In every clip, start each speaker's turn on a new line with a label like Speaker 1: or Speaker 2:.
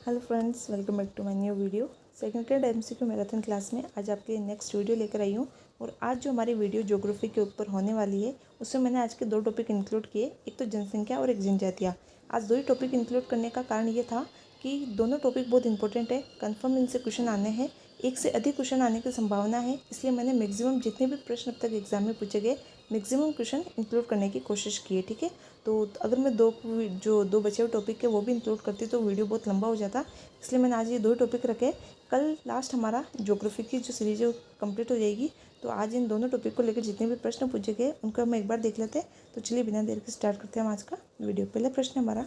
Speaker 1: Hello friends, welcome back to my new video. Second grade MCQ marathon class में आज आपके लिए next video लेकर आई हूँ। और आज जो हमारी वीडियो ज्योग्राफी के ऊपर होने वाली है उसमें मैंने आज के दो टॉपिक इंक्लूड किए, एक तो जनसंख्या और एक जनजातियाँ। आज दो ही टॉपिक इंक्लूड करने का कारण ये था कि दोनों टॉपिक बहुत इंपॉर्टेंट है, कन्फर्म इनसे क्वेश्चन आने हैं, एक से अधिक क्वेश्चन आने की संभावना है। इसलिए मैंने मैक्सिमम जितने भी प्रश्न अब तक एग्जाम में पूछे गए मैक्सिमम क्वेश्चन इंक्लूड करने की कोशिश की है। ठीक है, तो अगर मैं दो बचे हुए टॉपिक है वो भी इंक्लूड करती तो वीडियो बहुत लंबा हो जाता। इसलिए मैंने आज ये दो टॉपिक रखे। कल लास्ट हमारा ज्योग्राफी की जो सीरीज है कंप्लीट हो जाएगी। तो आज इन दोनों टॉपिक को लेकर जितने भी प्रश्न पूछे गए उनको हम एक बार देख लेते हैं। तो चलिए बिना देर के स्टार्ट करते हैं हम आज का वीडियो। पहला प्रश्न हमारा,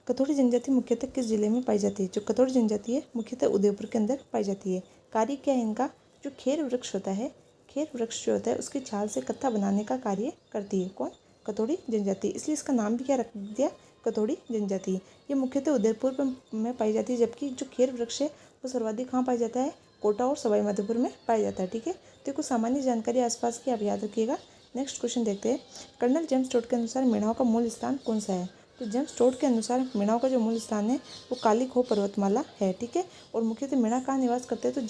Speaker 1: कथोड़ी जनजाति मुख्यतः किस जिले में पाई जाती है? जो कथोड़ी जनजाति है मुख्यतः उदयपुर के अंदर पाई जाती है। कार्य क्या है इनका? जो खेर वृक्ष होता है, खेर वृक्ष जो होता है उसकी छाल से कत्था बनाने का कार्य करती है। कौन? कथोड़ी जनजाति। इसलिए इसका नाम भी क्या रख दिया? कथोड़ी जनजाति। ये मुख्यतः उदयपुर में पाई जाती है, जबकि जो खेर वृक्ष है वो सर्वाधिक कहाँ पाया जाता है? कोटा और सवाई माधोपुर में पाया जाता है। ठीक है, तो कुछ सामान्य जानकारी आसपास की आप याद रखिएगा। नेक्स्ट क्वेश्चन देखते हैं। कर्नल जेम्स टोड के अनुसार मेढ़ाओं का मूल स्थान कौन सा है? तो जेम्स टोड के अनुसार मेढ़ाओं का जो मूल स्थान है वो काली खो पर्वतमाला है। ठीक है, और मुख्यतः मेढ़ा कहाँ निवास करते हैं? तो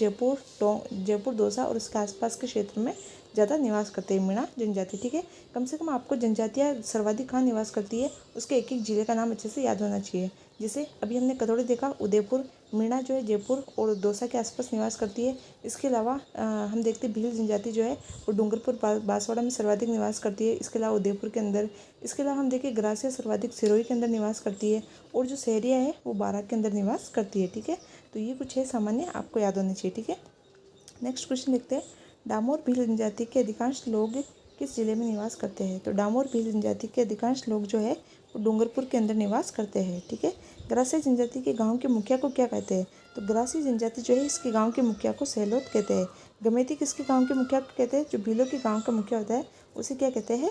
Speaker 1: जयपुर दौसा और उसके आसपास के क्षेत्र में ज़्यादा निवास करते हैं मेढ़ा जनजाति। ठीक है, कम से कम आपको जनजातियाँ सर्वाधिक कहाँ निवास करती है उसके एक एक जिले का नाम अच्छे से याद होना चाहिए। जैसे अभी हमने कथोड़ी देखा, उदयपुर, मीणा जो है जयपुर और दौसा के आसपास निवास करती है। इसके अलावा हम देखते हैं भील जनजाति जो है वो डूंगरपुर बांसवाड़ा में सर्वाधिक निवास करती है। इसके अलावा उदयपुर के अंदर। इसके अलावा हम देखें ग्रासिया सर्वाधिक सिरोही के अंदर निवास करती है, और जो सहरिया है वो बारां के अंदर निवास करती है। ठीक है, तो ये कुछ है सामान्य, आपको याद होने चाहिए। ठीक है, नेक्स्ट क्वेश्चन देखते हैं। डामोर भील जनजाति के अधिकांश लोग किस जिले में निवास करते हैं? तो डामोर भील जनजाति के अधिकांश लोग जो है वो डूंगरपुर के अंदर निवास करते हैं। ठीक है, ग्रासी जनजाति के गांव के मुखिया को क्या कहते हैं? तो ग्रासी जनजाति जो है इसके गांव के मुखिया को सेलोत कहते हैं। गमेती किसके गांव के मुखिया को कहते हैं? जो भीलों के गांव का मुखिया होता है उसे क्या कहते हैं?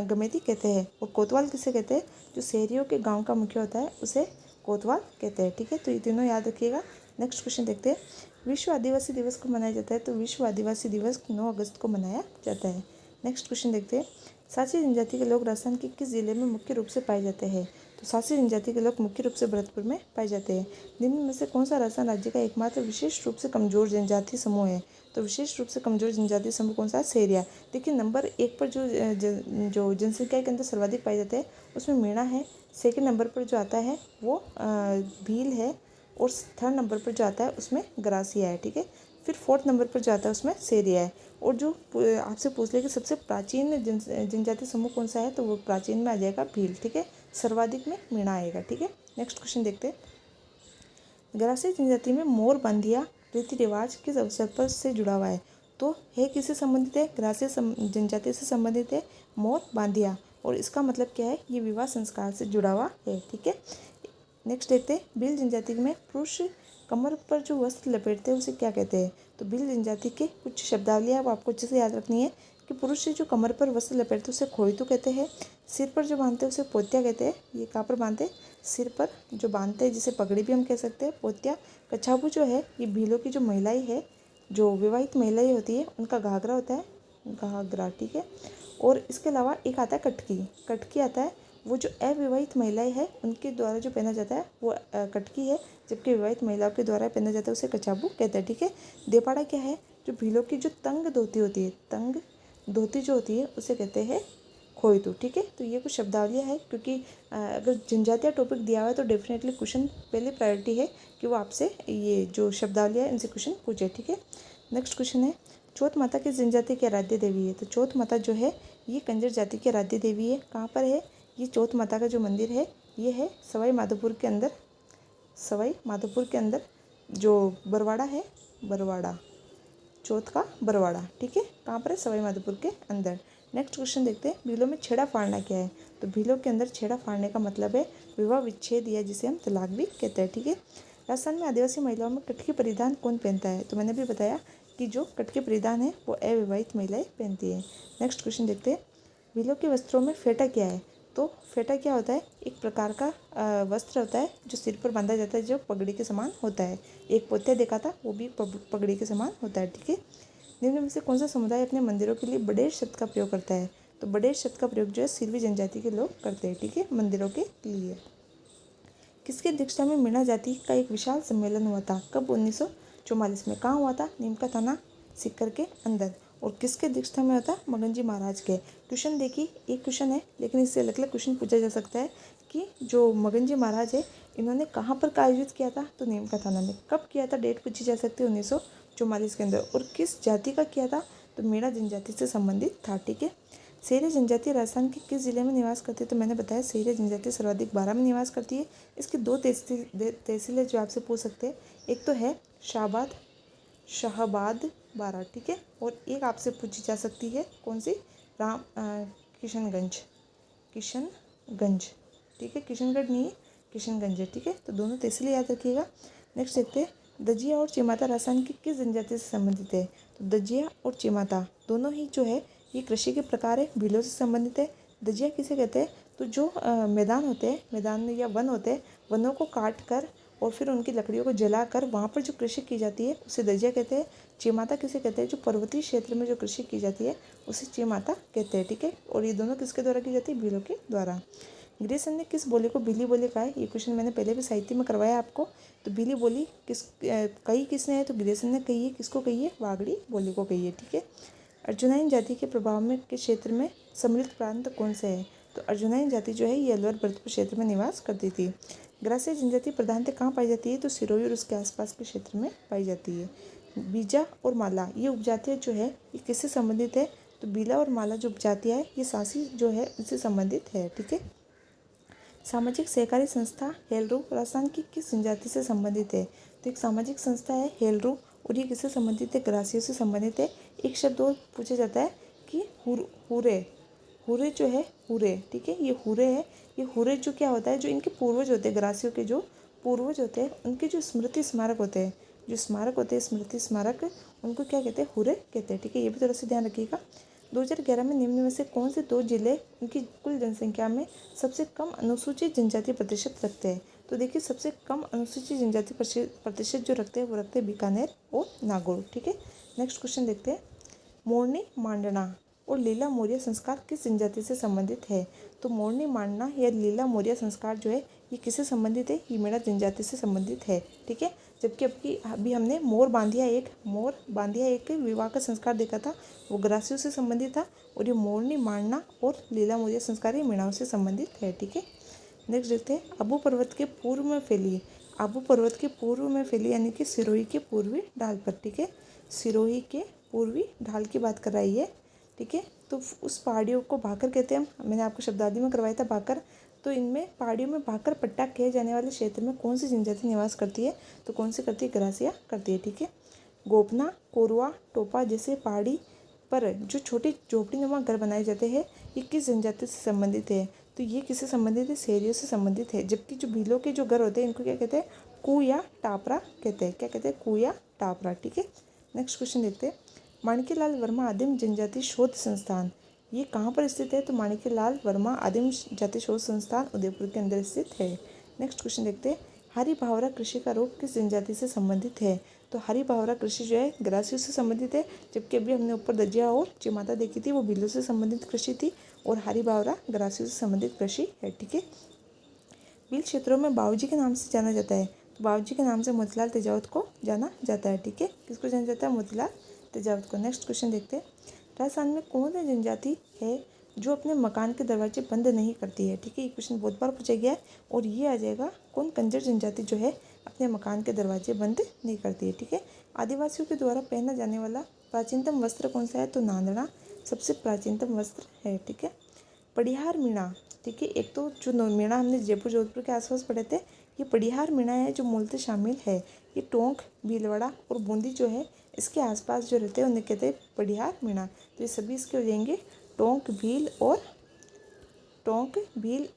Speaker 1: गमेती कहते हैं। और कोतवाल किसे कहते हैं? जो शहरियों के गाँव का मुखिया होता है उसे कोतवाल कहते हैं। ठीक है, तो ये तीनों याद रखिएगा। नेक्स्ट क्वेश्चन देखते हैं। विश्व आदिवासी दिवस को मनाया जाता है? तो विश्व आदिवासी दिवस 9 अगस्त को मनाया जाता है। नेक्स्ट क्वेश्चन देखते हैं। सासी जनजाति के लोग राजस्थान के किस जिले में मुख्य रूप से पाए जाते हैं? तो सासी जनजाति के लोग मुख्य रूप से भरतपुर में पाए जाते हैं। निम्न में से कौन सा राजस्थान राज्य का एकमात्र विशेष रूप से कमजोर जनजाति समूह है? तो विशेष रूप से कमजोर जनजाति समूह कौन सा है? सेरिया। देखिए नंबर 1 पर जो जनसंख्या के अंदर सर्वाधिक पाए जाते हैं उसमें मीणा है। सेकेंड नंबर पर जो आता है वो भील है, और थर्ड नंबर पर जो आता है उसमें ग्रासिया है। ठीक है, फिर फोर्थ नंबर पर जो आता है उसमें सेरिया है। और जो आपसे पूछ ले कि सबसे प्राचीन जनजाति समूह कौन सा है, तो वो प्राचीन में आ जाएगा भील। ठीक है, सर्वाधिक में मीणा आएगा। ठीक है, नेक्स्ट क्वेश्चन देखते हैं। ग्रासिया जनजाति में मोर बांधिया रीति रिवाज किस अवसर पर से जुड़ा हुआ है? तो है किससे संबंधित है? ग्रासिया जनजाति से संबंधित है मोर बांधिया, और इसका मतलब क्या है? ये विवाह संस्कार से जुड़ा हुआ है। ठीक है, नेक्स्ट देखते हैं। भील जनजाति में पुरुष कमर पर जो वस्त्र लपेटते हैं उसे क्या कहते हैं? तो भील जनजाति के कुछ शब्दावली है वो आपको अच्छे से याद रखनी है कि पुरुष जो कमर पर वस्त्र लपेटते हैं उसे खोइतू कहते हैं। सिर पर जो बांधते हैं उसे पोत्या कहते हैं। ये कहाँ पर बांधते हैं? सिर पर जो बांधते हैं, जिसे पगड़ी भी हम कह सकते हैं, पोत्या। कछाबू जो है ये भीलों की जो महिलाएं है, जो विवाहित महिलाएं होती है उनका घाघरा होता है, घाघरा। ठीक है, और इसके अलावा एक आता है कटकी। कटकी आता है वो जो अविवाहित महिलाएं हैं उनके द्वारा जो पहना जाता है वो कटकी है, जबकि विवाहित महिलाओं के द्वारा पहना जाता है उसे कछाबू कहते हैं। ठीक है, देपाड़ा क्या है? जो भीलों की जो तंग धोती होती है, तंग धोती जो होती है उसे कहते हैं खोइतू। ठीक है, तो ये कुछ शब्दावलियाँ है, क्योंकि अगर जनजातीय टॉपिक दिया हुआ है तो डेफिनेटली क्वेश्चन पहले प्रायोरिटी है कि वो आपसे ये जो शब्दावलियाँ है इनसे क्वेश्चन पूछे। ठीक है, नेक्स्ट क्वेश्चन है। चौथ माता किस जनजाति की आराध्य देवी है? तो चौथ माता जो है ये कंजर जाति की आराध्य देवी है। कहाँ पर है ये चौथ माता का जो मंदिर है? ये है सवाई माधोपुर के अंदर। सवाई माधोपुर के अंदर जो बरवाड़ा है, बरवाड़ा, चौथ का बरवाड़ा। ठीक है, कहाँ पर है? सवाई माधोपुर के अंदर। नेक्स्ट क्वेश्चन देखते हैं। भीलों में छेड़ा फाड़ना क्या है? तो भीलों के अंदर छेड़ा फाड़ने का मतलब है विवाह विच्छेद, या जिसे हम तलाक भी कहते हैं। ठीक है, राजस्थान में आदिवासी महिलाओं में कटकी परिधान कौन पहनता है? तो मैंने भी बताया कि जो कटकी परिधान है वो अविवाहित महिलाएं पहनती है। नेक्स्ट क्वेश्चन देखते हैं। भीलों के वस्त्रों में फेटा क्या है? तो फेटा क्या होता है? एक प्रकार का वस्त्र होता है जो सिर पर बांधा जाता है, जो पगड़ी के समान होता है। एक पोत्या देखा था, वो भी पगड़ी के समान होता है। ठीक है, निम्न में से कौन सा समुदाय अपने मंदिरों के लिए बडेर शब्द का प्रयोग करता है? तो बडेर शब्द का प्रयोग जो है सिरवी जनजाति के लोग करते हैं। ठीक है, मंदिरों के लिए। किसकी अध्यक्षता में मीणा जाति का एक विशाल सम्मेलन हुआ था? कब? 1944 में। कहाँ हुआ था? नीम का थाना सीकर के अंदर। और किसके अध्यक्षता में होता? मगन जी महाराज के। क्वेश्चन देखिए, एक क्वेश्चन है लेकिन इससे अलग अलग क्वेश्चन पूछा जा सकता है कि जो मगन जी महाराज है इन्होंने कहाँ पर आयोजित किया था? तो नीम का थाना में। कब किया था? डेट पूछी जा सकती है 1944 के अंदर। और किस जाति का किया था? तो मीणा जनजाति से संबंधित था। ठीक है। सेरिया जनजाति राजस्थान के किस जिले में निवास करती है? तो मैंने बताया सेरिया जनजाति सर्वाधिक 12 में निवास करती है। इसकी 2 तहसीलें जो आपसे पूछ सकते हैं, एक तो है शाहबाद बारा, ठीक है, और एक आपसे पूछी जा सकती है कौन सी? किशनगंज, ठीक है, किशनगढ़ नहीं है, किशनगंज है। ठीक है, तो दोनों तहसीलें याद रखिएगा। नेक्स्ट देखते हैं, दजिया और चिमाता राजस्थान की किस जनजाति से संबंधित है? तो दजिया और चिमाता दोनों ही जो है ये कृषि के प्रकार है, भीलों से संबंधित है। दजिया किसे कहते हैं? तो जो मैदान होते हैं, मैदान में या वन होते हैं, वनों को काट कर और फिर उनकी लकड़ियों को जलाकर वहाँ पर जो कृषि की जाती है उसे दजिया कहते हैं। चिमाता किसे कहते हैं? जो पर्वतीय क्षेत्र में जो कृषि की जाती है उसे चिमाता कहते हैं। ठीक है, और ये दोनों किसके द्वारा की जाती है? भीलों के द्वारा। ग्रेसन ने किस बोली को भीली बोली कहा है? ये क्वेश्चन मैंने पहले भी साहित्य में करवाया आपको। तो भीली बोली कही किसने है? तो ग्रेसन ने कही है। किसको कही है? वागड़ी बोली को कही है। ठीक है। अर्जुनाइन जाति के प्रभाव में के क्षेत्र में सम्मिलित प्रांत कौन से है? तो अर्जुनाइन जाति जो है ये अलवर भरतपुर क्षेत्र में निवास करती थी। ग्रासीय जनजाति प्रधानतः कहाँ पाई जाती है? तो सिरोही और उसके आसपास के क्षेत्र में पाई जाती है। बीजा और माला ये उपजातियाँ जो है ये किससे संबंधित है? तो बीला और माला जो उपजातियाँ है ये सासी जो है इससे संबंधित है। ठीक है। सामाजिक सहकारी संस्था हेलरू राजस्थान की किस जनजाति से संबंधित है? तो एक सामाजिक संस्था है हेलरू और ये किससे संबंधित है? ग्रासियों से संबंधित है। एक शब्द और पूछा जाता है कि हुरे जो है हुरे, ठीक है, ये हुरे है। ये हुरे जो क्या होता है? जो इनके पूर्वज होते हैं, ग्रासियों के जो पूर्वज होते हैं उनके जो स्मृति स्मारक होते हैं, जो स्मारक होते हैं स्मृति स्मारक, उनको क्या कहते हैं? हुरे कहते हैं। ठीक है, ये भी थोड़ा सा ध्यान रखिएगा। 2011 में निम्न में से कौन से 2 जिले उनकी कुल जनसंख्या में सबसे कम अनुसूचित जनजाति प्रतिशत रखते हैं? तो देखिए, सबसे कम अनुसूचित जनजाति प्रतिशत जो रखते हैं वो रखते हैं बीकानेर और नागौर। ठीक है। नेक्स्ट क्वेश्चन देखते हैं, मोरनी मांडना और लीला मोरिया संस्कार किस जनजाति से संबंधित है? तो मोरनी मांडना या लीला मोरिया संस्कार जो है ये किससे संबंधित है? ये मीणा जनजाति से संबंधित है। ठीक है। जबकि अभी हमने मोर बांधिया एक विवाह का संस्कार देखा था, वो ग्रासियों से संबंधित था, और ये मोरनी मांडना और लीला मोरिया संस्कार ये मीणाओं से संबंधित है। ठीक है। नेक्स्ट देखते हैं, आबू पर्वत के पूर्व में फैली, आबू पर्वत के पूर्व में फैली यानी कि सिरोही के पूर्वी ढाल पर। ठीक है, सिरोही के पूर्वी ढाल की बात कर रही है। ठीक है, तो उस पहाड़ियों को भाकर कहते हैं। मैंने आपको शब्दावली में करवाया था भाकर। तो इनमें पहाड़ियों में भाकर पट्टा कहे जाने वाले क्षेत्र में कौन सी जनजाति निवास करती है? तो कौन सी करती है? ग्रासिया करती है। ठीक है। गोपना, कोरवा, टोपा जैसे पहाड़ी पर जो छोटे झोपड़ी नुमा घर बनाए जाते हैं ये किस जनजाति से संबंधित है? तो ये किससे संबंधित है? सेरियों से संबंधित है। जबकि जो भीलों के जो घर होते हैं इनको क्या कहते हैं? कू या टापरा कहते हैं। क्या कहते हैं? कू या टापरा। ठीक है। नेक्स्ट क्वेश्चन देखते हैं, माणिक्यलाल वर्मा आदिम जनजाति शोध संस्थान ये कहाँ पर स्थित है? तो माणिक्यलाल वर्मा आदिम जाति शोध संस्थान उदयपुर के अंदर स्थित है। नेक्स्ट क्वेश्चन देखते हैं, हरी भावरा कृषि का रूप किस जनजाति से संबंधित है? तो हरी भावरा कृषि जो है ग्रासियों से संबंधित है। जबकि अभी हमने ऊपर दजिया और चिमाता देखी थी, वो भीलों से संबंधित कृषि थी, और हरी भावरा ग्रासियों से संबंधित कृषि है। ठीक है। भील क्षेत्रों में बाबूजी के नाम से जाना जाता है। तो बाबूजी के नाम से मोतीलाल तेजावत को जाना जाता है। ठीक है, किसको जाना जाता है? मोतीलाल तेजावत को। नेक्स्ट क्वेश्चन देखते हैं, राजस्थान में कौन सी जनजाति है जो अपने मकान के दरवाजे बंद नहीं करती है? ठीक है, ये क्वेश्चन बहुत बार पूछा गया है, और ये आ जाएगा कौन? कंजर जनजाति जो है अपने मकान के दरवाजे बंद नहीं करती है। ठीक है। आदिवासियों के द्वारा पहना जाने वाला प्राचीनतम वस्त्र कौन सा है? तो नांदड़ा सबसे प्राचीनतम वस्त्र है। ठीक है। पड़िहार मीणा, ठीक है, एक तो जो मीणा हमने जयपुर जोधपुर के आसपास पढ़े थे, ये पड़िहार मीणा है जो मूलतः शामिल है। ये टोंक, भीलवाड़ा और बूंदी जो है इसके आसपास जो रहते हैं उन्हें कहते हैं पड़िहार मीणा। तो ये सभी इसके हो जाएंगे टोंक, भील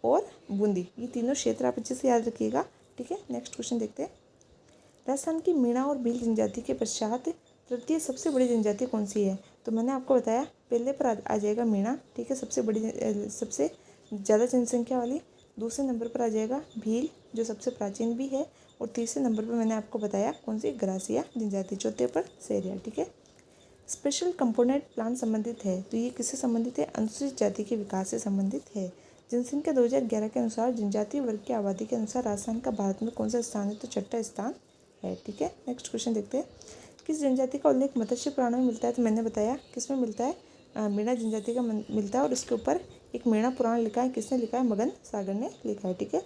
Speaker 1: और बूंदी। ये तीनों क्षेत्र आप अच्छे से याद रखिएगा। ठीक है। नेक्स्ट क्वेश्चन देखते हैं, राजस्थान की मीणा और भील जनजाति के पश्चात तृतीय सबसे बड़ी जनजाति कौन सी है? तो मैंने आपको बताया पहले पर आ जाएगा मीणा। ठीक है, सबसे बड़ी सबसे ज़्यादा जनसंख्या वाली। दूसरे नंबर पर आ जाएगा भील जो सबसे प्राचीन भी है, और तीसरे नंबर पर मैंने आपको बताया कौन सी? ग्रासिया जनजाति। चौथे पर सेरिया। ठीक है। स्पेशल कंपोनेंट प्लान संबंधित है, तो ये किससे संबंधित है? अनुसूचित जाति के विकास से संबंधित है। जनसंख्या 2011 के अनुसार जनजातीय वर्ग की आबादी के अनुसार राजस्थान का भारत में कौन सा स्थान है? तो छठा स्थान है। ठीक है, नेक्स्ट क्वेश्चन देखते हैं। किस जनजाति का उल्लेख मत्स्य पुराणों में मिलता है? तो मैंने बताया किस में मिलता है, मीणा जनजाति का मिलता है और इसके ऊपर एक मीणा पुराण लिखा है। किसने लिखा है? मगन सागर ने लिखा है। ठीक है,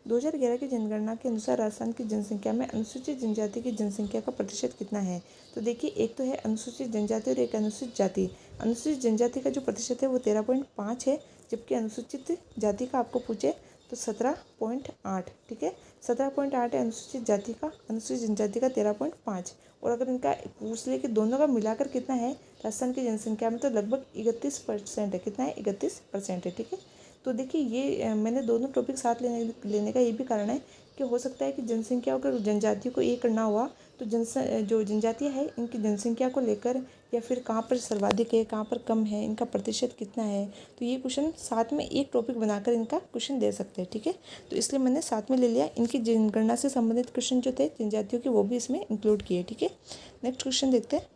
Speaker 1: 2011 की जनगणना के अनुसार राजस्थान की जनसंख्या में अनुसूचित जनजाति की जनसंख्या का प्रतिशत कितना है? तो देखिए, एक तो है अनुसूचित जनजाति और एक अनुसूचित जाति। अनुसूचित जनजाति का जो प्रतिशत है वो 13.5 है, जबकि अनुसूचित जाति का आपको पूछे तो 17.8। ठीक है, 17.8 है अनुसूचित जाति का, अनुसूचित जनजाति का 13.5। और अगर इनका पूछ ले कि दोनों का मिलाकर कितना है राजस्थान की जनसंख्या में, तो लगभग 31% है। कितना है? 31% है। ठीक है, तो देखिए ये मैंने दोनों टॉपिक साथ लेने का ये भी कारण है कि हो सकता है कि जनसंख्या को जनजातियों को एक करना हुआ तो जो जनजातियाँ है इनकी जनसंख्या को लेकर या फिर कहाँ पर सर्वाधिक है, कहाँ पर कम है, इनका प्रतिशत कितना है, तो ये क्वेश्चन साथ में एक टॉपिक बनाकर इनका क्वेश्चन दे सकते हैं। ठीक है, तो इसलिए मैंने साथ में ले लिया। इनकी जनगणना से संबंधित क्वेश्चन जो थे जनजातियों के, वो भी इसमें इंक्लूड किए। ठीक है, नेक्स्ट क्वेश्चन देखते हैं।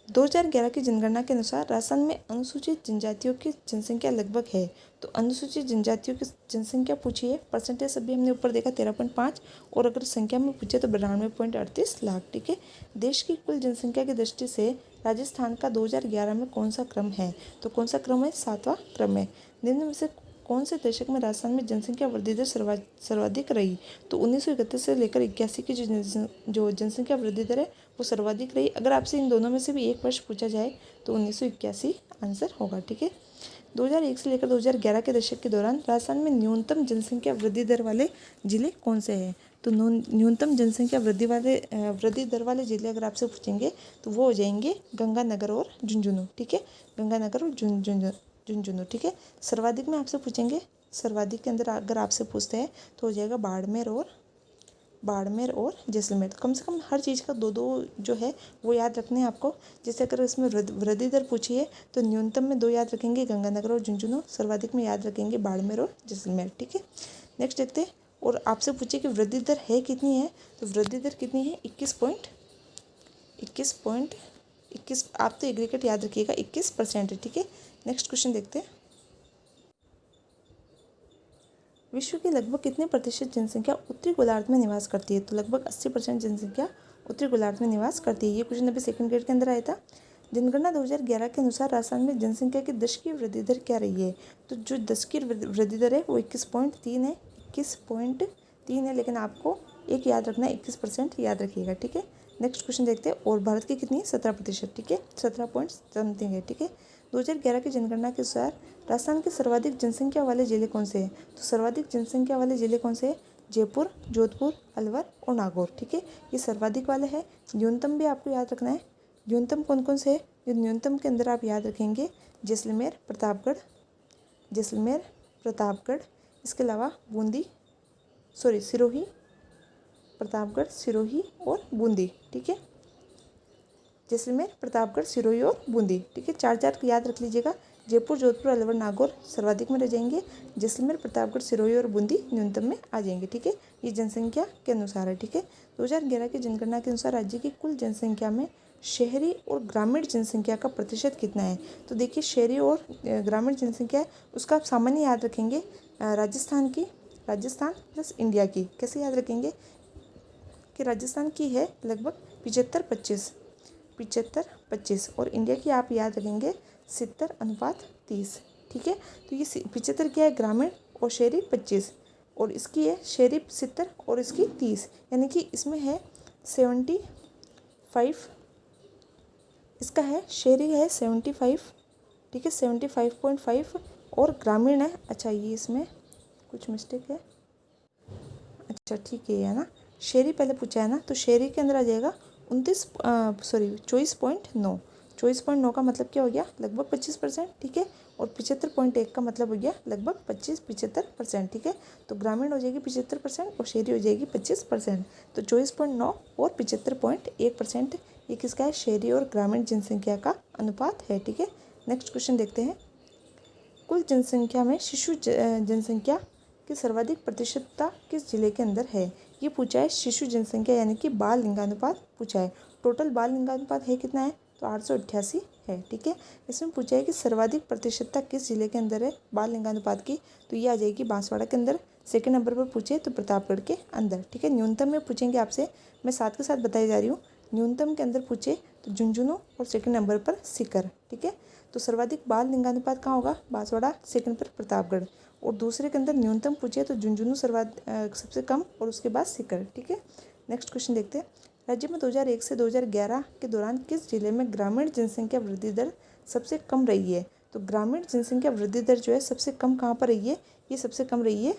Speaker 1: 2011 की जनगणना के अनुसार राजस्थान में अनुसूचित जनजातियों की जनसंख्या लगभग है। तो अनुसूचित जनजातियों की जनसंख्या पूछी है, परसेंटेज अभी हमने ऊपर देखा 13.5, और अगर संख्या में पूछे तो 92.38 लाख। ठीक है, देश की कुल जनसंख्या की दृष्टि से राजस्थान का 2011 में कौन सा क्रम है? तो कौन सा क्रम है? 7वां क्रम है। निम्न में से कौन से दशक में राजस्थान में जनसंख्या वृद्धि दर सर्वाधिक रही? तो 1931 से लेकर 81 की जो जनसंख्या वृद्धि दर है वो सर्वाधिक रही। अगर आपसे इन दोनों में से भी एक वर्ष पूछा जाए तो 1981 आंसर होगा। ठीक है, 2001 से लेकर 2011 के दशक के दौरान राजस्थान में न्यूनतम जनसंख्या वृद्धि दर वाले जिले कौन से हैं? तो न्यूनतम जनसंख्या वृद्धि दर वाले जिले अगर आपसे पूछेंगे तो वो हो जाएंगे गंगानगर और झुंझुनू। ठीक है, गंगानगर और झुंझुनू। ठीक है, सर्वाधिक में आपसे पूछेंगे, सर्वाधिक के अंदर अगर आपसे पूछते हैं तो हो जाएगा बाड़मेर और जैसलमेर। तो कम से कम हर चीज़ का दो जो है वो याद रखने हैं आपको। जैसे अगर इसमें वृद्धि दर पूछी है तो न्यूनतम में 2 याद रखेंगे, गंगानगर और झुंझुनू। सर्वाधिक में याद रखेंगे बाड़मेर और जैसलमेर। ठीक है, नेक्स्ट देखते हैं। और आपसे पूछे कि वृद्धि दर है कितनी है, तो वृद्धि दर कितनी है? 21, आप तो एग्रीगेट याद रखिएगा, 21% है। ठीक है, नेक्स्ट क्वेश्चन देखते हैं। विश्व की लगभग कितने प्रतिशत जनसंख्या उत्तरी गोलार्ध में निवास करती है? तो लगभग 80% जनसंख्या उत्तरी गोलार्ध में निवास करती है। ये क्वेश्चन अभी सेकंड ग्रेड के अंदर आया था। जनगणना 2011 के अनुसार राजस्थान में जनसंख्या की दशकीय वृद्धि दर क्या रही है? तो जो दशकीय वृद्धि दर है वो 21.3 है। 21.3 है, लेकिन आपको एक याद रखना है, 21% याद रखिएगा। ठीक है, नेक्स्ट क्वेश्चन देखते हैं। और भारत की कितनी है? 17%। ठीक है, 17 पॉइंट समथिंग है। ठीक है, 2011 की जनगणना के अनुसार राजस्थान के सर्वाधिक जनसंख्या वाले जिले कौन से हैं? तो सर्वाधिक जनसंख्या वाले जिले कौन से हैं? जयपुर, जोधपुर, अलवर और नागौर। ठीक है, ये सर्वाधिक वाले हैं। न्यूनतम भी आपको याद रखना है। न्यूनतम कौन कौन से है? जो न्यूनतम के अंदर आप याद रखेंगे जैसलमेर, प्रतापगढ़, इसके अलावा सिरोही, प्रतापगढ़, सिरोही और बूंदी। ठीक है, जैसलमेर, प्रतापगढ़, सिरोही और बूंदी। ठीक है, 4 याद रख लीजिएगा। जयपुर, जोधपुर, अलवर, नागौर सर्वाधिक में रह जाएंगे। जैसलमेर, प्रतापगढ़, सिरोही और बूंदी न्यूनतम में आ जाएंगे। ठीक है, ये जनसंख्या के अनुसार है। ठीक है, 2011 की जनगणना के अनुसार राज्य की कुल जनसंख्या में शहरी और ग्रामीण जनसंख्या का प्रतिशत कितना है? तो देखिए, शहरी और ग्रामीण जनसंख्या है उसका आप सामान्य याद रखेंगे राजस्थान प्लस इंडिया की। कैसे याद रखेंगे कि राजस्थान की है लगभग 75-25 और इंडिया की आप याद रखेंगे 70:30। ठीक है, तो ये 75 क्या है? ग्रामीण और शहरी 25, और इसकी है शहरी 70 और इसकी 30, यानी कि इसमें है 75, इसका है शहरी है 75। ठीक है, 75.5 और ग्रामीण है, अच्छा ये इसमें कुछ मिस्टेक है, अच्छा ठीक है ना, शहरी पहले पूछा है ना, तो शहरी के अंदर आ जाएगा 24.9। 24.9 का मतलब क्या हो गया? लगभग 25%। ठीक है, और 75.1 का मतलब हो गया लगभग 75%। ठीक है, तो ग्रामीण हो जाएगी 75% और शहरी हो जाएगी 25%। तो 24.9 और 75.1% ये किसका है? शहरी और ग्रामीण जनसंख्या का अनुपात है। ठीक है, नेक्स्ट क्वेश्चन देखते हैं। कुल जनसंख्या में शिशु जनसंख्या की सर्वाधिक प्रतिशतता किस जिले के अंदर है? ये पूछा है शिशु जनसंख्या यानी कि बाल लिंगानुपात पूछा है। टोटल बाल लिंगानुपात है कितना है? तो 888 है। ठीक है, इसमें पूछा है कि सर्वाधिक प्रतिशतता किस जिले के अंदर है बाल लिंगानुपात की, तो ये आ जाएगी बांसवाड़ा के अंदर। सेकंड नंबर पर पूछे तो प्रतापगढ़ के अंदर। ठीक है, न्यूनतम में पूछेंगे आपसे, मैं साथ के साथ बताई जा रही हूँ। न्यूनतम के अंदर पूछे तो झुंझुनू और सेकंड नंबर पर सीकर। ठीक है, तो सर्वाधिक बाल लिंगानुपात कहाँ होगा, बांसवाड़ा, सेकंड पर प्रतापगढ़। और दूसरे के अंदर न्यूनतम पूछे तो झुंझुनू सबसे कम और उसके बाद सीकर। ठीक है, नेक्स्ट क्वेश्चन देखते हैं। राज्य में 2001 से 2011 के दौरान किस जिले में ग्रामीण जनसंख्या वृद्धि दर सबसे कम रही है, तो ग्रामीण जनसंख्या वृद्धि दर जो है सबसे कम कहाँ पर रही है, ये सबसे कम रही है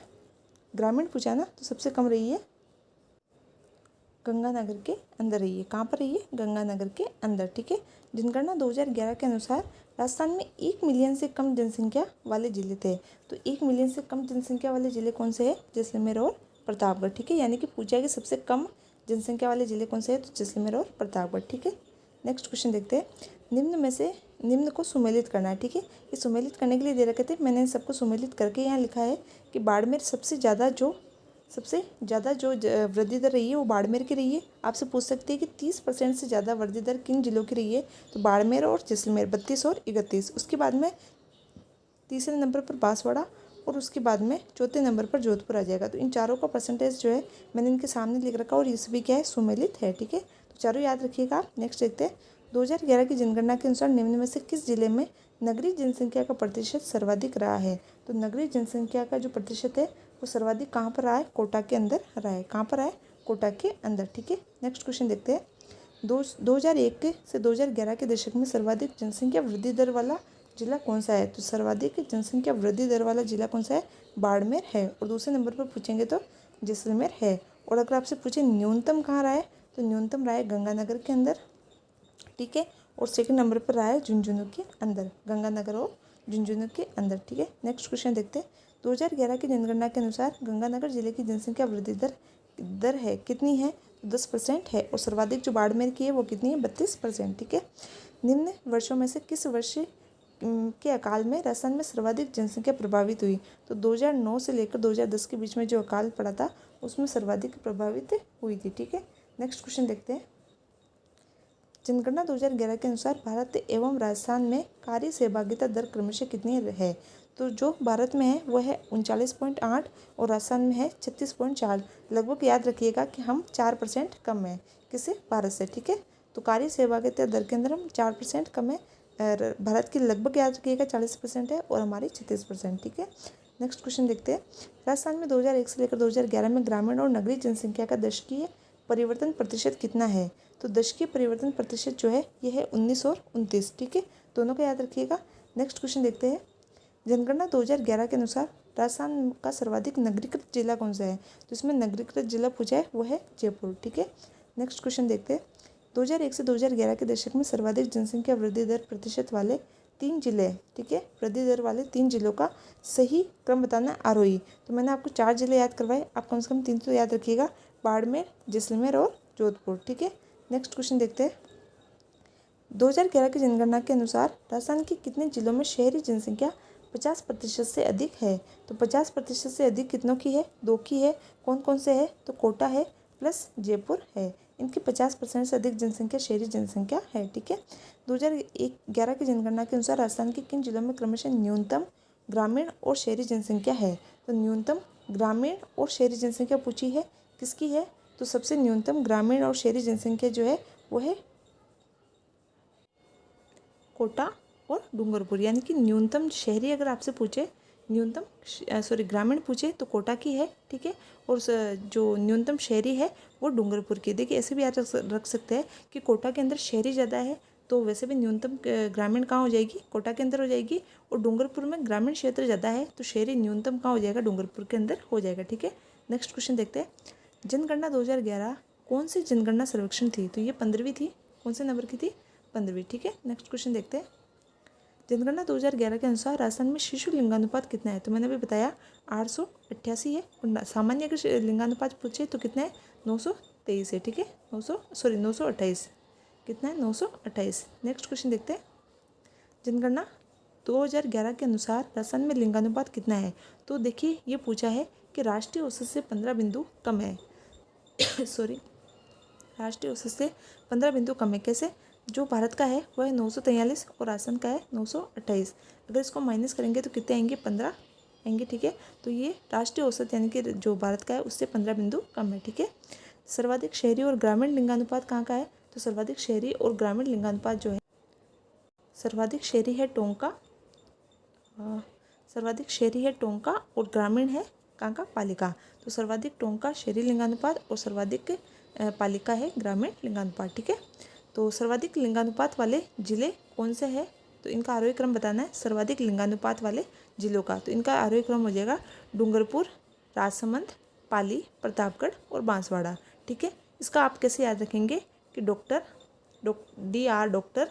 Speaker 1: ग्रामीण पूछा ना, तो सबसे कम रही है गंगानगर के अंदर रही है। कहाँ पर रही है, गंगानगर के अंदर। ठीक है, जनगणना 2011 के अनुसार राजस्थान में 1 मिलियन से कम जनसंख्या वाले जिले थे, तो 1 मिलियन से कम जनसंख्या वाले जिले कौन से हैं, जैसलमेर और प्रतापगढ़। ठीक है, यानी कि पूछा है कि सबसे कम जनसंख्या वाले जिले कौन से हैं, तो जैसलमेर और प्रतापगढ़। ठीक है, नेक्स्ट क्वेश्चन देखते हैं। निम्न में से निम्न को सुमेलित करना है। ठीक है, ये सुमेलित करने के लिए दे रखे थे, मैंने इन सबको सुमेलित करके यहाँ लिखा है कि बाड़मेर सबसे ज़्यादा जो वृद्धि दर रही है वो बाड़मेर की रही है। आपसे पूछ सकते हैं कि 30% से ज़्यादा वृद्धि दर किन जिलों की रही है, तो बाड़मेर और जैसलमेर 32 और 31। उसके बाद में तीसरे नंबर पर बांसवाड़ा और उसके बाद में चौथे नंबर पर जोधपुर आ जाएगा। तो इन चारों का परसेंटेज जो है मैंने इनके सामने लिख रखा और ये सभी क्या है, सुमेलित है। ठीक है, तो चारों याद रखिएगा। नेक्स्ट देखते हैं। 2011 की जनगणना के अनुसार निम्न में से किस जिले में नगरीय जनसंख्या का प्रतिशत सर्वाधिक रहा है, तो नगरीय जनसंख्या का जो प्रतिशत है वो सर्वाधिक कहाँ पर रहा है, कोटा के अंदर रहा है। कहाँ पर रहा है, कोटा के अंदर। ठीक है, नेक्स्ट क्वेश्चन देखते हैं। 2001 से 2011 के दशक में सर्वाधिक जनसंख्या वृद्धि दर वाला जिला कौन सा है, तो सर्वाधिक जनसंख्या वृद्धि दर वाला जिला कौन सा है, बाड़मेर है। और दूसरे नंबर पर पूछेंगे तो जैसलमेर है। और अगर आपसे पूछे न्यूनतम कहाँ रहा है, तो न्यूनतम रहा है गंगानगर के अंदर। ठीक है, और सेकंड नंबर पर रहा है झुंझुनू के अंदर, गंगानगर और झुंझुनू के अंदर। ठीक है, नेक्स्ट क्वेश्चन देखते हैं। 2011 की जनगणना के अनुसार गंगानगर जिले की जनसंख्या वृद्धि दर है कितनी है, 10% है। और सर्वाधिक जो बाड़मेर की है वो कितनी है, 32%। ठीक है, निम्न वर्षों में से किस वर्ष के अकाल में राजस्थान में सर्वाधिक जनसंख्या प्रभावित हुई, तो 2009 से लेकर 2010 के बीच में जो अकाल पड़ा था उसमें सर्वाधिक प्रभावित हुई थी। ठीक है, नेक्स्ट क्वेश्चन देखते हैं। जनगणना 2011 के अनुसार भारत एवं राजस्थान में कार्य सहभागिता दर क्रमशः कितनी है, तो जो भारत में है वो है 39.8 और राजस्थान में है 36.4। लगभग याद रखिएगा कि हम 4% कम है किससे, भारत से। ठीक है, तो कार्य सहभागिता दर के अंदर हम 4% कम है, भारत की लगभग याद रखिएगा 40% है और हमारी 36%। ठीक है, नेक्स्ट क्वेश्चन देखते हैं। राजस्थान में 2001 से लेकर 2011 में ग्रामीण और नगरीय जनसंख्या का दशकीय परिवर्तन प्रतिशत कितना है, तो दशकीय परिवर्तन प्रतिशत जो है ये है 19 और 29। ठीक है, दोनों को याद रखिएगा। नेक्स्ट क्वेश्चन देखते हैं। जनगणना 2011 के अनुसार राजस्थान का सर्वाधिक नगरीकृत जिला कौन सा है, तो इसमें नगरीकृत जिला पूछा है वो है जयपुर। ठीक है, नेक्स्ट क्वेश्चन देखते हैं। 2001 से 2011 के दशक में सर्वाधिक जनसंख्या वृद्धि दर प्रतिशत वाले 3 जिले। ठीक है, वृद्धि दर वाले 3 जिलों का सही क्रम बताना आरोही। तो मैंने आपको 4 जिले याद करवाए, आप कम से कम 3 तो याद रखिएगा, बाड़मेर, जैसलमेर और जोधपुर। ठीक है, नेक्स्ट क्वेश्चन देखते हैं। 2011 की जनगणना के अनुसार राजस्थान के कितने जिलों में शहरी जनसंख्या 50% से अधिक है, तो 50% से अधिक कितनों की है, 2 की है। कौन कौन से है, तो कोटा है प्लस जयपुर है, इनकी 50% से अधिक जनसंख्या शहरी जनसंख्या है। ठीक है, 2011 की जनगणना के अनुसार राजस्थान के किन जिलों में क्रमशः न्यूनतम ग्रामीण और शहरी जनसंख्या है, तो न्यूनतम ग्रामीण और शहरी जनसंख्या पूछी है किसकी है, तो सबसे न्यूनतम ग्रामीण और शहरी जनसंख्या जो है वो है कोटा और डूंगरपुर। यानी कि न्यूनतम शहरी अगर आपसे पूछे, ग्रामीण पूछे तो कोटा की है। ठीक है, और जो न्यूनतम शहरी है वो डूंगरपुर की। देखिए ऐसे भी याद रख सकते हैं कि कोटा के अंदर शहरी ज़्यादा है तो वैसे भी न्यूनतम ग्रामीण कहाँ हो जाएगी, कोटा के अंदर हो जाएगी। और डूंगरपुर में ग्रामीण क्षेत्र ज़्यादा है तो शहरी न्यूनतम कहाँ हो जाएगा, डूंगरपुर के अंदर हो जाएगा। ठीक है, नेक्स्ट क्वेश्चन देखते हैं। जनगणना 2011 कौन सी जनगणना सर्वेक्षण थी, तो ये 15वीं थी। कौन से नंबर की थी, 15वीं। ठीक है, नेक्स्ट क्वेश्चन देखते हैं। जनगणना 2011 के अनुसार राजस्थान में शिशु लिंगानुपात कितना है, तो मैंने अभी बताया 888 है। और सामान्य अगर लिंगानुपात पूछे तो कितना है, 923 है। ठीक है, 928 कितना है, 928। नेक्स्ट क्वेश्चन देखते हैं। जनगणना 2011 के अनुसार राजस्थान में लिंगानुपात कितना है, तो देखिए ये पूछा है कि राष्ट्रीय औसत से 15 बिंदु कम है राष्ट्रीय औसत से 15 बिंदु कम है। कैसे, जो भारत का है वो है 943 और राजस्थान का है 928। अगर इसको माइनस करेंगे तो कितने आएंगे, 15 आएंगे। ठीक है, तो ये राष्ट्रीय औसत यानी कि जो भारत का है उससे 15 बिंदु कम है। ठीक है, सर्वाधिक शहरी और ग्रामीण लिंगानुपात कहाँ का है, तो सर्वाधिक शहरी और ग्रामीण लिंगानुपात जो है, सर्वाधिक शहरी है टोंका, सर्वाधिक शहरी है टोंका और ग्रामीण है कहाँ का, पालिका। तो सर्वाधिक टोंका शहरी लिंगानुपात और सर्वाधिक पालिका है ग्रामीण लिंगानुपात। ठीक है, तो सर्वाधिक लिंगानुपात वाले जिले कौन से हैं, तो इनका आरोही क्रम बताना है सर्वाधिक लिंगानुपात वाले जिलों का। तो इनका आरोही क्रम हो जाएगा डूंगरपुर, राजसमंद, पाली, प्रतापगढ़ और बांसवाड़ा। ठीक है, इसका आप कैसे याद रखेंगे कि डॉक्टर डॉक्टर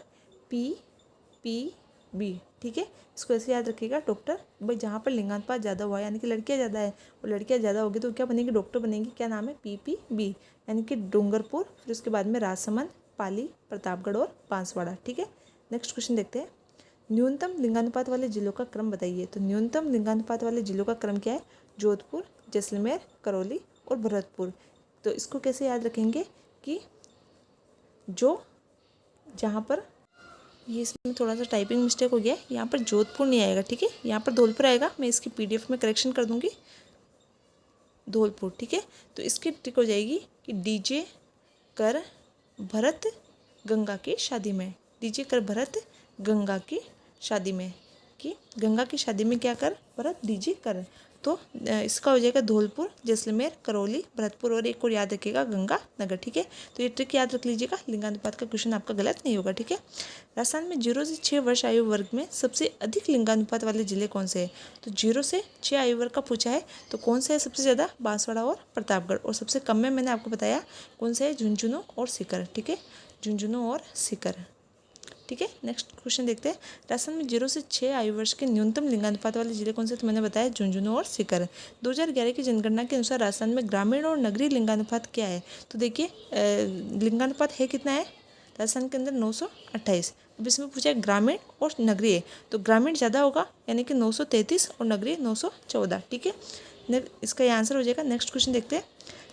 Speaker 1: PPB। ठीक है, इसको ऐसे याद रखिएगा डॉक्टर, भाई जहाँ पर लिंगानुपात ज़्यादा हुआ यानी कि लड़कियाँ ज़्यादा है और लड़कियाँ ज़्यादा होगी तो क्या बनेगी, डॉक्टर बनेगी। क्या नाम है, PPB, यानी कि डूंगरपुर, फिर उसके बाद में राजसमंद, पाली, प्रतापगढ़ और बांसवाड़ा। ठीक है, नेक्स्ट क्वेश्चन देखते हैं। न्यूनतम लिंगानुपात वाले जिलों का क्रम बताइए। तो न्यूनतम लिंगानुपात वाले जिलों का क्रम क्या है, जोधपुर, जैसलमेर, करौली और भरतपुर। तो इसको कैसे याद रखेंगे कि जो जहाँ पर, ये इसमें थोड़ा सा टाइपिंग मिस्टेक हो गया है, यहाँ पर जोधपुर नहीं आएगा। ठीक है, यहाँ पर धौलपुर आएगा, मैं इसकी PDF में करेक्शन कर दूँगी, धौलपुर। ठीक है, तो इसकी ट्रिक हो जाएगी कि DJ कर भरत गंगा की शादी में, DJ कर भरत गंगा की शादी में, कि गंगा की शादी में क्या कर, भरत DJ कर। तो इसका हो जाएगा धौलपुर, जैसलमेर, करौली, भरतपुर और एक और याद रखिएगा गंगा नगर। ठीक है, तो ये ट्रिक याद रख लीजिएगा, लिंगानुपात का क्वेश्चन आपका गलत नहीं होगा। ठीक है, राजस्थान में 0 से 6 वर्ष आयु वर्ग में सबसे अधिक लिंगानुपात वाले जिले कौन से हैं, तो 0 से 6 आयु वर्ग का पूछा है, तो कौन से है सबसे ज़्यादा, बांसवाड़ा और प्रतापगढ़। और सबसे कम में मैंने आपको बताया कौन से है, झुंझुनू और सीकर। ठीक है, झुंझुनू और सीकर। ठीक है, नेक्स्ट क्वेश्चन देखते हैं। राजस्थान में 0 से 6 आयु वर्ष के न्यूनतम लिंगानुपात वाले जिले कौन से, तो मैंने बताया झुंझुनू और सीकर। 2011 की जनगणना के अनुसार राजस्थान में ग्रामीण और नगरीय लिंगानुपात क्या है, तो देखिए लिंगानुपात है कितना है राजस्थान के अंदर, 928। अब इसमें पूछा है ग्रामीण और नगरीय, तो ग्रामीण ज़्यादा होगा यानी कि 933 और नगरीय 914। ठीक है, इसका ये आंसर हो जाएगा। नेक्स्ट क्वेश्चन देखते हैं।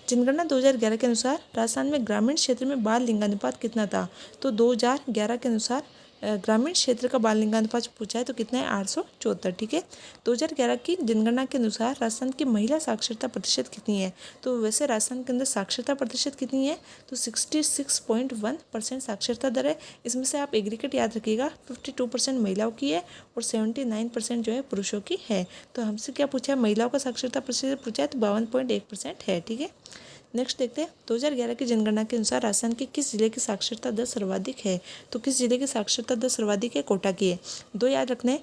Speaker 1: जनगणना 2011 के अनुसार राजस्थान में ग्रामीण क्षेत्र में बाल लिंगानुपात कितना था, तो 2011 के अनुसार ग्रामीण क्षेत्र का बाल लिंगानुपात पूछा है तो कितना है, 874। ठीक है, 2011 की जनगणना के अनुसार राजस्थान की महिला साक्षरता प्रतिशत कितनी है, तो वैसे राजस्थान के अंदर साक्षरता प्रतिशत कितनी है, तो 66.1% साक्षरता दर है। इसमें से आप एग्रीगेट याद रखिएगा, 52% महिलाओं की है और 79% जो है पुरुषों की है। तो हमसे क्या पूछा है, महिलाओं का साक्षरता प्रतिशत पूछा है तो 52.1% है। ठीक है, नेक्स्ट देखते हैं। 2011 की जनगणना के अनुसार राजस्थान के किस जिले की साक्षरता दर सर्वाधिक है, तो किस जिले की साक्षरता दर सर्वाधिक है, कोटा की है। दो याद रखना है,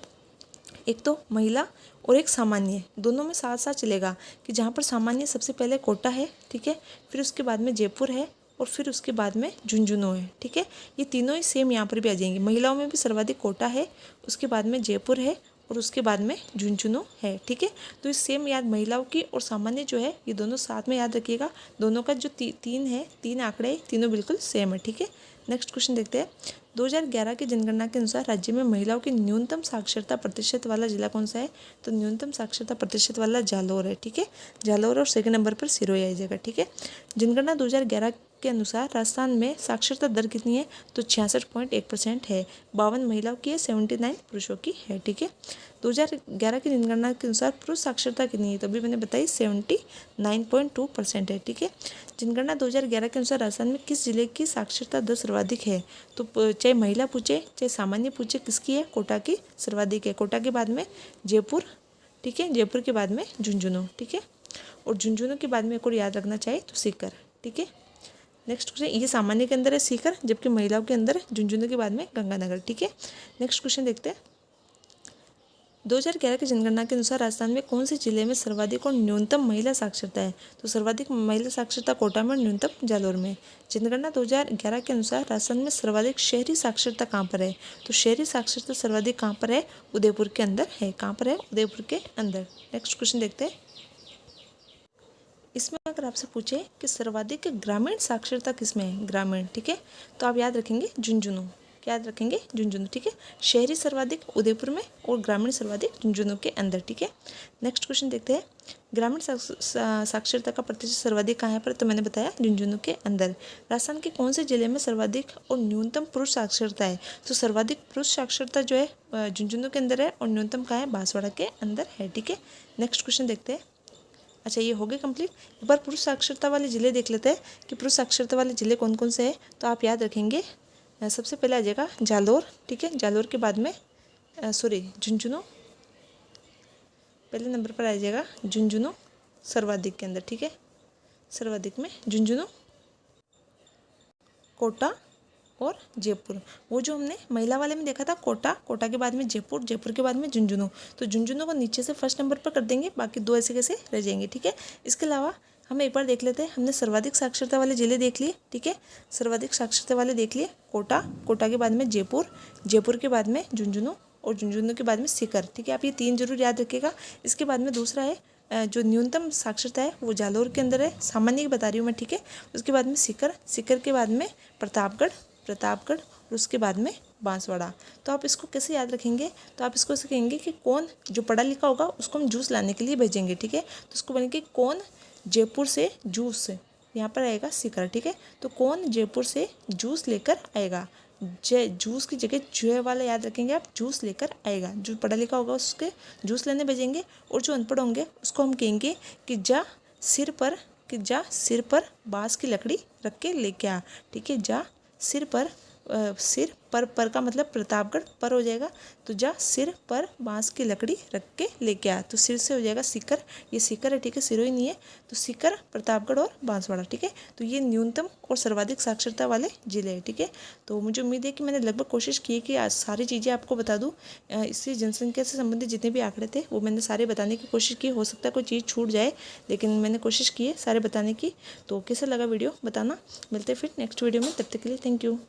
Speaker 1: एक तो महिला और एक सामान्य, दोनों में साथ साथ चलेगा कि जहाँ पर सामान्य सबसे पहले कोटा है। ठीक है, फिर उसके बाद में जयपुर है और फिर उसके बाद में झुंझुनू है। ठीक है, ये तीनों ही सेम यहाँ पर भी आ जाएंगे। महिलाओं में भी सर्वाधिक कोटा है, उसके बाद में जयपुर है और उसके बाद में झुंझुनू है। ठीक है, तो इस सेम याद महिलाओं की और सामान्य जो है ये दोनों साथ में याद रखिएगा। दोनों का जो तीन है, 3 आंकड़े तीनों बिल्कुल सेम है। ठीक है, नेक्स्ट क्वेश्चन देखते हैं। 2011 की जनगणना के अनुसार राज्य में महिलाओं की न्यूनतम साक्षरता प्रतिशत वाला जिला कौन सा है, तो न्यूनतम साक्षरता प्रतिशत वाला जालौर है। ठीक है, जालौर और सेकंड नंबर पर सिरोही आ जाएगा। ठीक है, जनगणना 2011 के अनुसार राजस्थान में साक्षरता दर कितनी है, तो 66.1% है। 52 महिलाओं की है, 79 पुरुषों की है। ठीक है, 2011 की जनगणना के अनुसार पुरुष साक्षरता कितनी है, तो अभी मैंने बताई 79.2% है। ठीक है, जनगणना 2011 के अनुसार राजस्थान में किस जिले की साक्षरता दर सर्वाधिक है, तो चाहे महिला पूछे चाहे सामान्य पूछे, किसकी है, कोटा की सर्वाधिक है। कोटा के बाद में जयपुर। ठीक है, जयपुर के बाद में झुंझुनू। ठीक है, और झुंझुनू के बाद में एक और याद रखना चाहे तो सीकर। ठीक है, नेक्स्ट क्वेश्चन, ये सामान्य के अंदर है सीकर, जबकि महिलाओं के अंदर है झुंझुनू के बाद में गंगानगर। ठीक है, नेक्स्ट क्वेश्चन देखते हैं। 2011 की जनगणना के अनुसार राजस्थान में कौन से जिले में सर्वाधिक और न्यूनतम महिला साक्षरता है, तो सर्वाधिक महिला साक्षरता कोटा में और न्यूनतम जालौर में। जनगणना 2011 के अनुसार राजस्थान में सर्वाधिक शहरी साक्षरता कहाँ पर है, तो शहरी साक्षरता सर्वाधिक कहाँ पर है, उदयपुर के अंदर है। कहाँ पर है, उदयपुर के अंदर। नेक्स्ट क्वेश्चन देखते हैं। इसमें अगर आपसे पूछे कि सर्वाधिक ग्रामीण साक्षरता किसमें है, ग्रामीण, ठीक है, तो आप याद रखेंगे झुंझुनू। क्या याद रखेंगे? झुंझुनू, ठीक है। शहरी सर्वाधिक उदयपुर में और ग्रामीण सर्वाधिक झुंझुनू के अंदर, ठीक है। नेक्स्ट क्वेश्चन देखते हैं, ग्रामीण साक्षरता का प्रतिशत सर्वाधिक कहाँ पर? तो मैंने बताया झुंझुनू के अंदर। राजस्थान के कौन से जिले में सर्वाधिक और न्यूनतम पुरुष साक्षरता है? तो सर्वाधिक पुरुष साक्षरता जो है झुंझुनू के अंदर है और न्यूनतम कहाँ है? बांसवाड़ा के अंदर है, ठीक है। नेक्स्ट क्वेश्चन देखते हैं। अच्छा, ये हो गए कंप्लीट। एक बार पुरुष साक्षरता वाले जिले देख लेते हैं कि पुरुष साक्षरता वाले जिले कौन कौन से हैं। तो आप याद रखेंगे, सबसे पहले आ जाएगा जालोर, ठीक है। जालोर के बाद में झुंझुनू पहले नंबर पर आ जाएगा, झुंझुनू सर्वाधिक के अंदर, ठीक है। सर्वाधिक में झुंझुनू, कोटा और जयपुर। वो जो हमने महिला वाले में देखा था कोटा, कोटा के बाद में जयपुर, जयपुर के बाद में झुंझुनू, तो झुंझुनू को नीचे से फर्स्ट नंबर पर कर देंगे, बाकी दो ऐसे कैसे रह जाएंगे, ठीक है। इसके अलावा हम एक बार देख लेते हैं, हमने सर्वाधिक साक्षरता वाले जिले देख लिए, ठीक है। सर्वाधिक साक्षरता वाले देख लिए कोटा, कोटा के बाद में जयपुर, जयपुर के बाद में झुंझुनू और झुंझुनू के बाद में सीकर, ठीक है। आप ये 3 जरूर याद रखिएगा। इसके बाद में दूसरा है जो न्यूनतम साक्षरता है वो जालोर के अंदर है, सामान्य की बता रही हूँ मैं, ठीक है। उसके बाद में सीकर, सीकर के बाद में प्रतापगढ़, प्रतापगढ़ और उसके बाद में बांसवाड़ा। तो आप इसको कैसे याद रखेंगे? तो आप इसको ऐसे कहेंगे कि कौन जो पढ़ा लिखा होगा उसको हम जूस लाने के लिए भेजेंगे, ठीक है। तो उसको बोलेंगे कौन जयपुर से जूस, यहाँ पर आएगा सीकर, ठीक है। तो कौन जयपुर से जूस लेकर आएगा, जूस की जगह जुए वाला याद रखेंगे आप, जूस लेकर आएगा। जो पढ़ा लिखा होगा उसके जूस लेने भेजेंगे, और जो अनपढ़ होंगे उसको हम कहेंगे कि जा सिर पर बांस की लकड़ी रख के लेके आ, ठीक है। जा सिर पर का मतलब प्रतापगढ़ पर हो जाएगा, तो जा सिर पर बांस की लकड़ी रख के लेके आ, तो सिर से हो जाएगा सीकर, ये सीकर है, ठीक है, सिरोही नहीं है, तो सीकर, प्रतापगढ़ और बांसवाड़ा, ठीक है। तो ये न्यूनतम और सर्वाधिक साक्षरता वाले जिले हैं, ठीक है। तो मुझे उम्मीद है कि मैंने लगभग कोशिश की है कि आज सारी चीज़ें आपको बता दूँ। इससे जनसंख्या से संबंधित जितने भी आंकड़े थे वो मैंने सारे बताने की कोशिश की। हो सकता है कोई चीज़ छूट जाए, लेकिन मैंने कोशिश की है सारे बताने की। तो कैसा लगा वीडियो बताना। मिलते हैं फिर नेक्स्ट वीडियो में, तब तक के लिए थैंक यू।